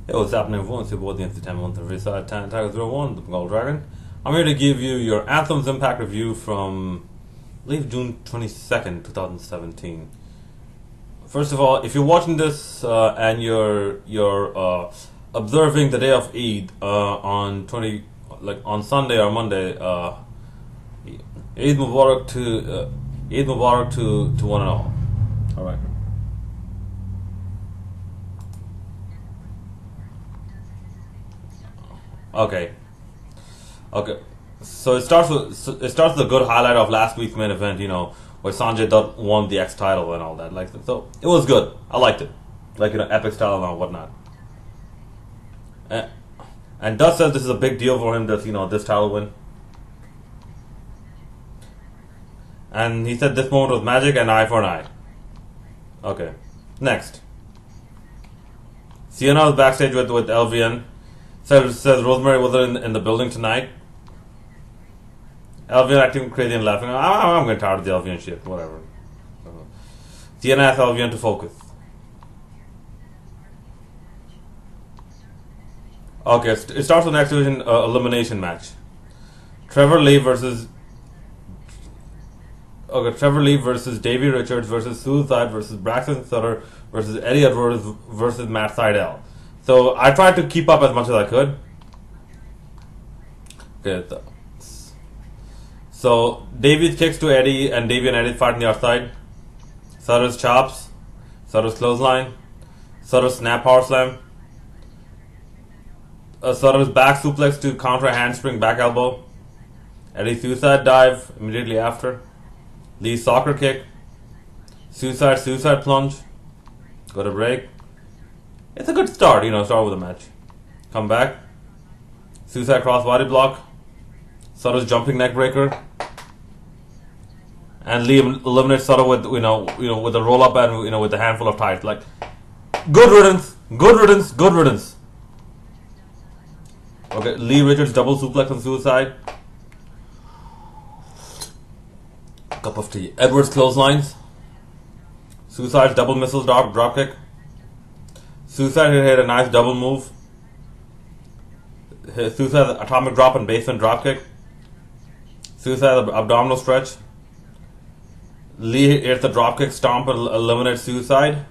Hey, what's happening, everyone? It's your boy, the Entertainment Side Tiger 01, the Bengal Dragon. I'm here to give you your Anthem's Impact Review from, I believe, June 22nd, 2017. First of all, if you're watching this and you're observing the day of Eid on Sunday or Monday, Eid Mubarak to one and all. All right. Okay. So it starts with a good highlight of last week's main event. You know, where Sanjay Dutt won the X title and all that. So it was good. I liked it. Epic style and whatnot. And Dutt says this is a big deal for him. This title win. And he said this moment was magic and eye for an eye. Okay. Next. Sienna was backstage with LVN. Says Rosemary wasn't in the building tonight. LVN acting crazy and laughing. I'm getting tired of the LVN shit. Whatever. Sienna asked LVN to focus. Okay, it starts with an X Division elimination match. Trevor Lee versus Davey Richards versus Suicide versus Braxton Sutter versus Eddie Edwards versus Matt Sydal. So I tried to keep up as much as I could. Okay, so Davey's kicks to Eddie, and Davey and Eddie fight on the outside. Sutter's chops, Sutter's clothesline, Sutter's snap power slam, Sutter's back suplex to counter a handspring back elbow, Eddie's suicide dive immediately after, Lee's soccer kick, suicide plunge, go to break. It's a good start, start with a match. Come back. Suicide crossbody block. Sutter's jumping neck breaker. And Lee eliminates Sutter with with a roll up and with a handful of tights. Good riddance. Okay, Lee Richards double suplex on Suicide. Cup of tea. Edwards clotheslines. Suicide's double missiles drop kick. Suicide hit a nice double move. Suicide atomic drop and basement drop kick. Suicide abdominal stretch. Lee hits the drop kick stomp and eliminates Suicide.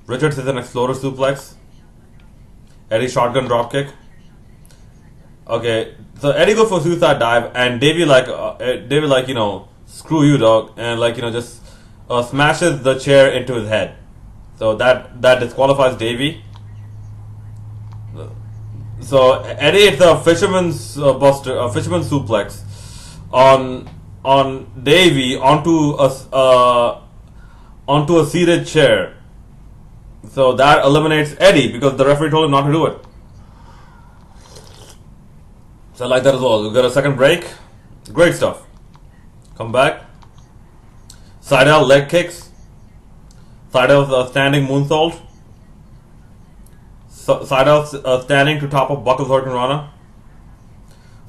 Richards hits an exploder suplex. Eddie shotgun drop kick. Okay, so Eddie goes for suicide dive and Davey screw you, dog, and just smashes the chair into his head. So that disqualifies Davey. So Eddie hits a fisherman's fisherman's suplex on Davey onto a seated chair. So that eliminates Eddie because the referee told him not to do it. So I like that as well. We got a second break. Great stuff. Come back. Sydal leg kicks. Sydal's standing moonsault. Sydal's standing to top of Buckle's Hurricane Rana.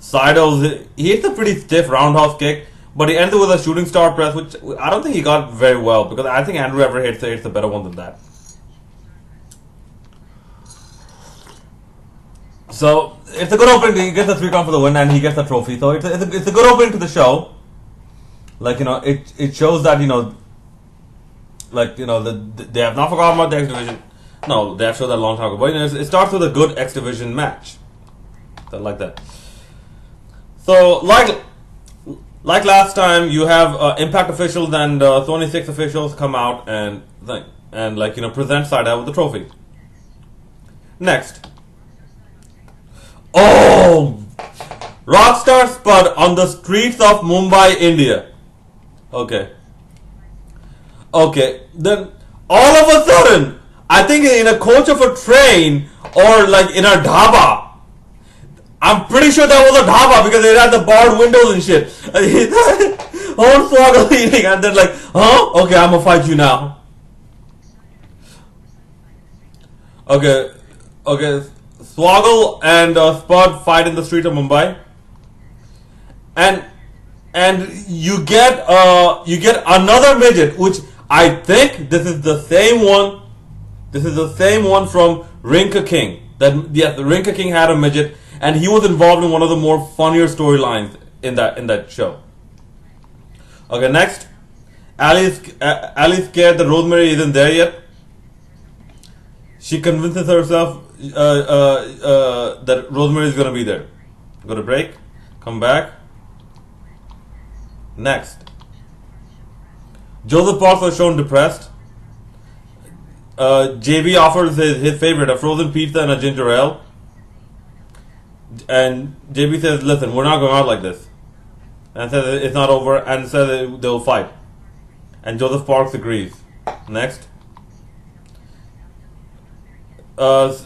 Sydal's he hits a pretty stiff roundhouse kick, but he ends it with a shooting star press, which I don't think he got very well because I think Andrew ever hits a better one than that. So it's a good opening. He gets a 3 count for the win, and he gets the trophy. So it's a good opening to the show. It shows that they have not forgotten about the X Division. No, they have showed that a long time ago. But it starts with a good X Division match. So I like that. So like last time, you have Impact officials and 26 officials come out and present Sydal with the trophy. Next. Oh, Rockstar Spud on the streets of Mumbai, India. Okay. Then all of a sudden, I think in a coach of a train or in a dhaba. I'm pretty sure that was a dhaba because it had the barred windows and shit. Whole Swaggle eating and then huh? Okay, I'm gonna fight you now. Okay. Swaggle and Spud fight in the streets of Mumbai, and you get another midget, which I think this is the same one This is the same one from Rinka King. Yes, the Rinka King had a midget, and he was involved in one of the more funnier storylines in that show. Okay, next, Allie's scared that Rosemary isn't there yet. She convinces herself that Rosemary is gonna be there. Go to break, come back. Next, Joseph Parks was shown depressed. JB offers his favorite, a frozen pizza and a ginger ale. And JB says, listen, we're not going out like this. And says it's not over, and says they'll fight. And Joseph Parks agrees. Next. Sienna.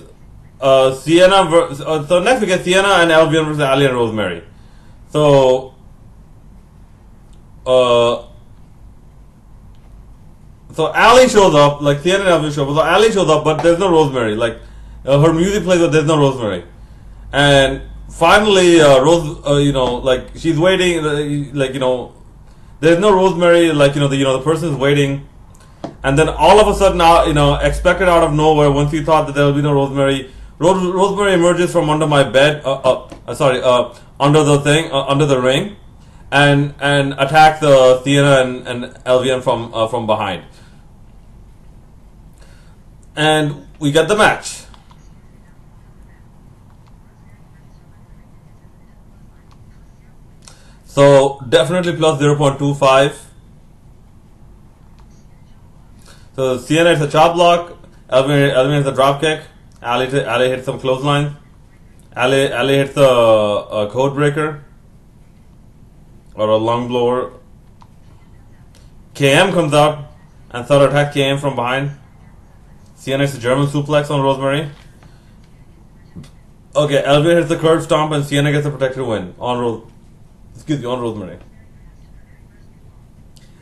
So next we get Sienna and Albion versus Ali and Rosemary. So Ali shows up, like Sienna and Albion show up. So Ali shows up, but there's no Rosemary. Like her music plays, but there's no Rosemary. And finally, like she's waiting, there's no Rosemary. Like the person's waiting, and then all of a sudden, expected out of nowhere, once you thought that there will be no Rosemary, Rosemary emerges from under my bed. Under the thing, under the ring, and attacks Sienna and LVN from behind. And we get the match. So definitely plus 0.25. So Sienna hits a chop block, Alvin hits a drop kick, Ali hits some clothesline, Ali hits a code breaker or a lung blower. KM comes out and sort of attacks KM from behind. Sienna hits a German suplex on Rosemary. Okay, Alvin hits the curb stomp and Sienna gets a protected win on Rosemary.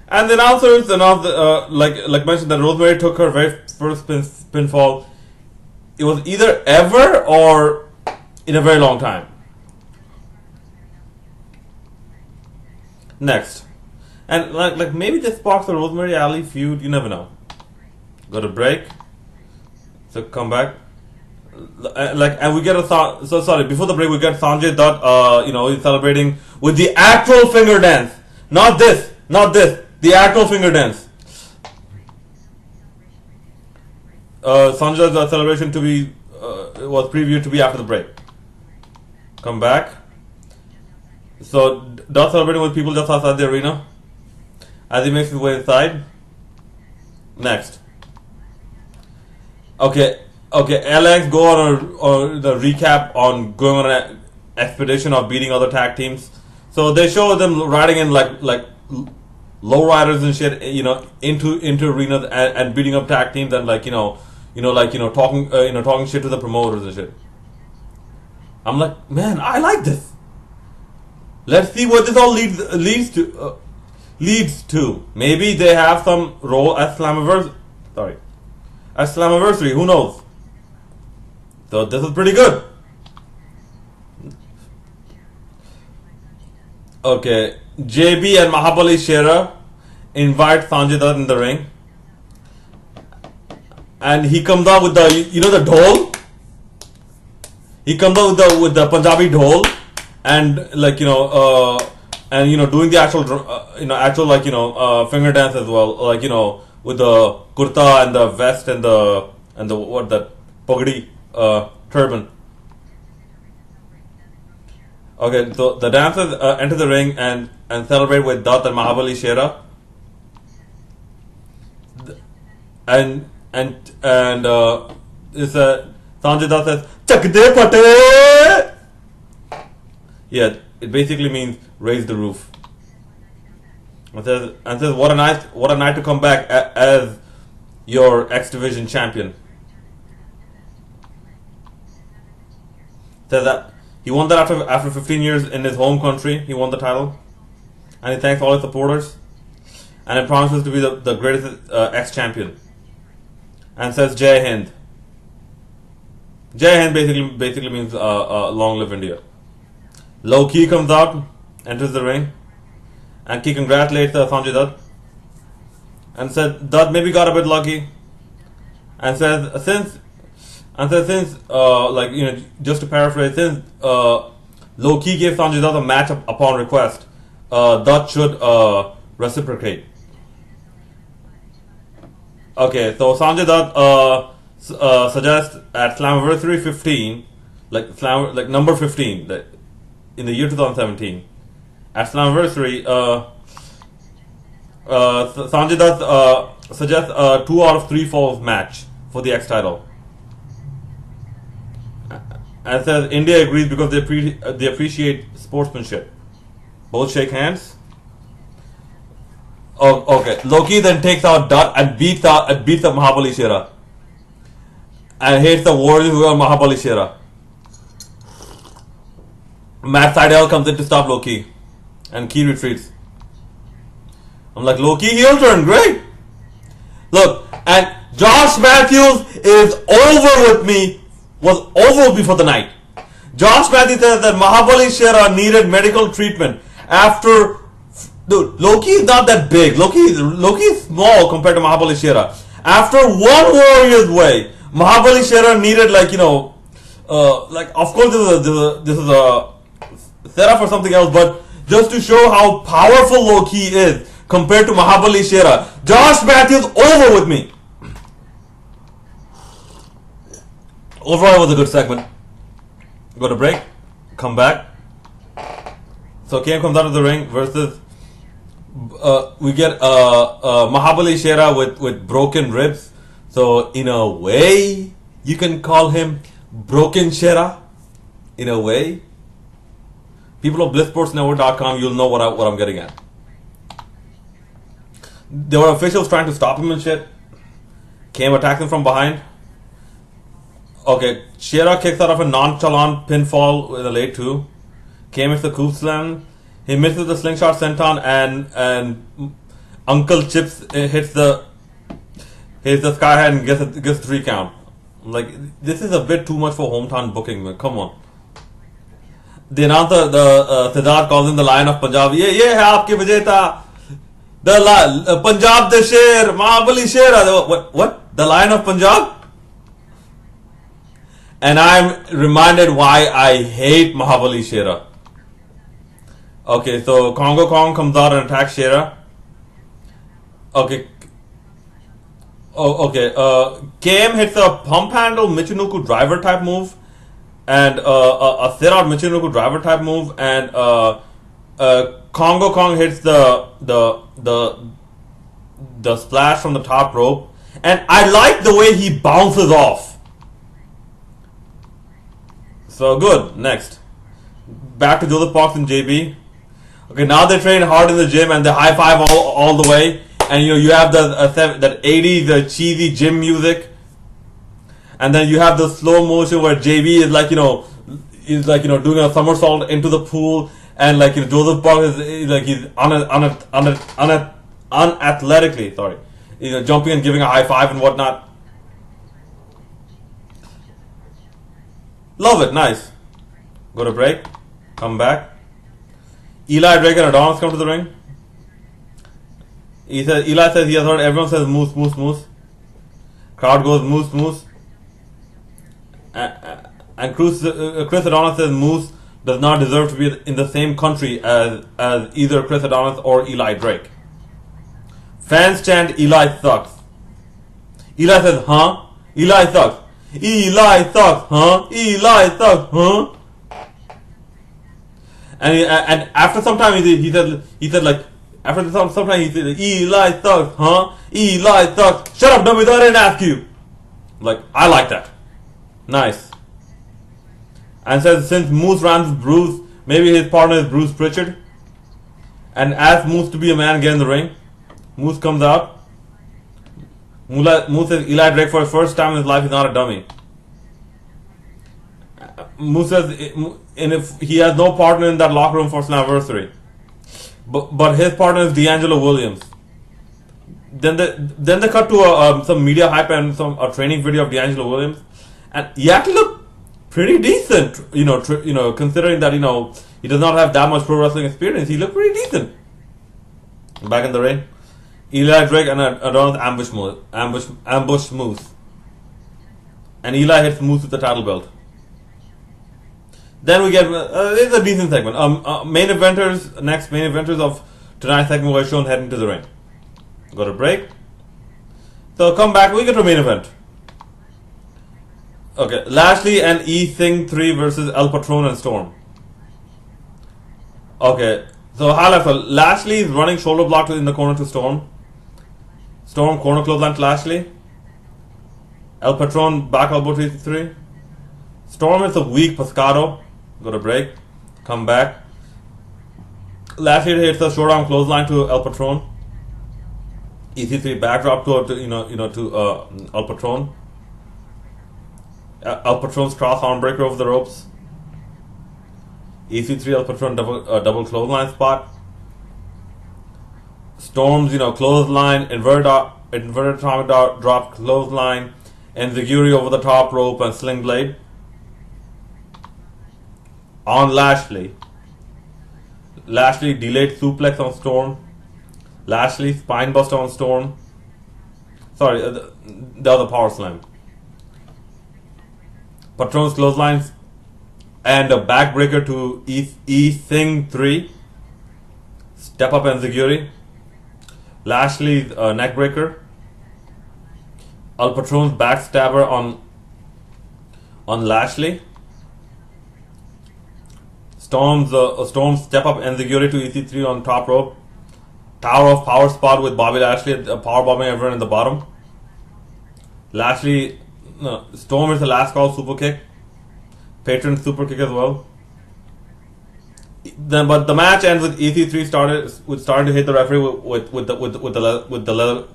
And the announcers like mentioned that Rosemary took her very first pinfall. It was either ever or in a very long time. Next, and like maybe this sparks the Rosemary Ali feud. You never know. Go to break. So come back. And we get before the break we get Sanjay Dutt, he's celebrating with the actual finger dance, not this, the actual finger dance. Sanjay Dutt's celebration was previewed to be after the break. Come back. So Dutt celebrating with people just outside the arena as he makes his way inside. Next. Okay, LX go on the recap on going on an expedition of beating other tag teams. So they show them riding in like lowriders and shit, into arenas and beating up tag teams and talking shit to the promoters and shit. I'm like, man, I like this. Let's see what this all leads to. Maybe they have some role at Slammiversary, who knows? So this is pretty good. Okay, JB and Mahabali Shera invite Sanjay Dutt in the ring, and he comes out with the the dhol. He comes out with the Punjabi dhol, and doing the actual finger dance as well, with the kurta and the vest and the pagdi turban. Okay, so the dancers enter the ring and celebrate with Dutt and Mahabali Shera, and it's Sanjay Dutt says "Chak de pate." Yeah, it basically means raise the roof. And says what a night to come back as your X Division champion. Says that he won that after 15 years in his home country. He won the title, and he thanks all his supporters, and it promises to be the greatest X champion. And says Jai Hind. Jai Hind basically means long live India. Low Key comes out, enters the ring, and he congratulates Sanjay Dutt and said Dutt maybe got a bit lucky, and says since like just to paraphrase, since Low-Ki gave Sanjay Dutt a match upon request, Dutt should reciprocate. Okay, so Sanjay Dutt suggests at Slammiversary 15, like number 15, in the year 2017, at Slammiversary, Sanjay Dutt suggests a 2 out of 3 falls match for the X title, and says India agrees because they appreciate sportsmanship. Both shake hands. Oh, okay. Low-Ki then takes out Dutt and beats up Mahabali Shera and hits the Warriors who are Mahabali Shera. Matt Sydal comes in to stop Low-Ki, and Ki retreats. I'm like, Low-Ki heel turn, great. Look, and Josh Matthews is over with me for the night. Josh Matthews says that Mahabali Shera needed medical treatment after. Dude, Low-Ki is not that big. Low-Ki is small compared to Mahabali Shera. After one Warrior's way, Mahabali Shera needed of course this is a setup for something else, but just to show how powerful Low-Ki is compared to Mahabali Shera. Josh Matthews over with me. Overall, it was a good segment. Go to break, come back. So KM comes out of the ring versus. We get Mahabali Shera with broken ribs. So in a way, you can call him Broken Shera. In a way, people of BlissSportsNetwork.com, you'll know what I'm getting at. There were officials trying to stop him and shit. KM attacks him from behind. Okay, Shera kicks out of a nonchalant pinfall in the late 2. KM hits the coup slam. He misses the slingshot senton and Uncle Chips hits the sky high and gets 3 count. Like, this is a bit too much for hometown booking, man. Come on. The announcer, Siddharth, calls him the Lion of Punjab. Ye hai aapki vijeta. The Punjab the Sher, Mahabali Shera. What? The Lion of Punjab? And I'm reminded why I hate Mahabali Shera. Okay, so Congo Kong comes out and attacks Shera. Okay. Oh, okay. KM hits a pump handle Michinoku driver type move, and a sit out Michinoku driver type move, and Congo Kong hits the splash from the top rope, and I like the way he bounces off. So good. Next, back to Joseph Parks and JB. Okay, now they train hard in the gym and they high five all the way, and you have that 80s cheesy gym music, and then you have the slow motion where JB is doing a somersault into the pool, and Joseph Parks is he's unathletically jumping and giving a high five and whatnot. Love it, nice. Go to break, come back. Eli Drake and Adonis come to the ring. Eli says he has heard everyone says moose, moose, moose. Crowd goes moose, moose. And Chris Adonis says Moose does not deserve to be in the same country as either Chris Adonis or Eli Drake. Fans chant Eli sucks. Eli says, huh? Eli sucks. Eli sucks, huh? Eli sucks, huh? And after some time he said after some time he said Eli sucks, huh? Eli sucks. Shut up, dummy! I didn't ask you. I like that. Nice. And says since Moose runs Bruce, maybe his partner is Bruce Pritchard. And asks Moose to be a man, get in the ring. Moose comes out. Moose says Eli Drake for the first time in his life is not a dummy. Moose says, and if he has no partner in that locker room for Slammiversary, but his partner is D'Angelo Williams. Then they cut to some media hype and a training video of D'Angelo Williams, and he actually looked pretty decent. Considering that he does not have that much pro wrestling experience, he looked pretty decent. Back in the ring, Eli Drake and Adonis ambush Moose. and Eli hits Moose with the title belt. Then we get it's a decent segment. Main eventers of tonight's segment were shown heading to the ring. Go to break. So come back. We get to main event. Okay, Lashley and E-Thing 3 versus El Patron and Storm. Okay, so highlight for Lashley is running shoulder block in the corner to Storm. Storm corner clothesline to Lashley. El Patron back elbow to E3. Storm is a weak Pescado. Go to break. Come back. Lashley hits a short arm clothesline to El Patron. EC3 backdrop to El Patron. El Patron's cross arm breaker over the ropes. EC3 El Patron double clothesline spot. Storm's clothesline inverted atomic drop clothesline and Ziguri over the top rope and sling blade on Lashley. Lashley delayed suplex on Storm. Lashley spine buster on Storm. Sorry, the other power slam. Patron's clotheslines and a backbreaker to E-Thing 3. Step up and Ziguri. Lashley's neckbreaker. El Patron's backstabber on Lashley. Storm's step up and Ziguri to EC3 on top rope. Tower of Power spot with Bobby Lashley power bombing everyone in the bottom. Storm is the last call super kick. Patron super kick as well. But the match ends with EC3 starting to hit the referee with the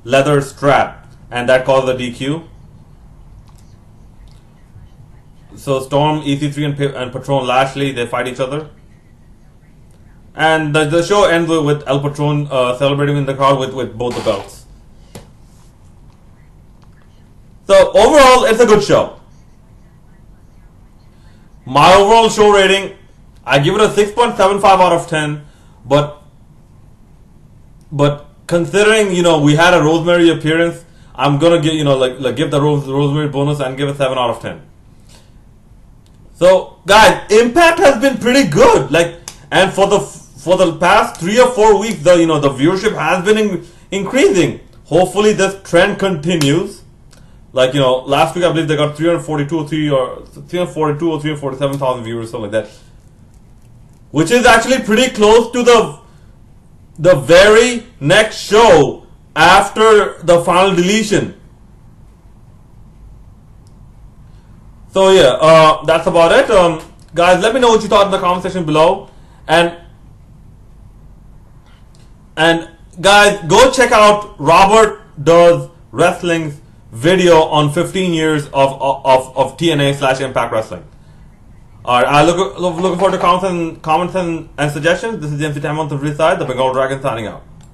leather strap, and that caused the DQ. So Storm, EC3 and Patron Lashley, they fight each other. And the show ends with El Patron celebrating in the crowd with both the belts. So overall, it's a good show. My overall show rating, I give it a 6.75 out of 10. But considering we had a Rosemary appearance, I'm gonna give give the Rosemary bonus and give it 7 out of 10. So guys, Impact has been pretty good. And for the past 3 or 4 weeks, the viewership has been increasing. Hopefully this trend continues. Last week I believe they got 342 or 347,000 viewers, something like that, which is actually pretty close to the very next show after the final deletion. So yeah, that's about it. Guys, let me know what you thought in the comment section below, and guys, go check out Robert Does Wrestling's video on 15 years of TNA/Impact Wrestling. Alright, I look forward to comments and suggestions. This is James Tamon on the Free Side, the Bengal Dragon signing out.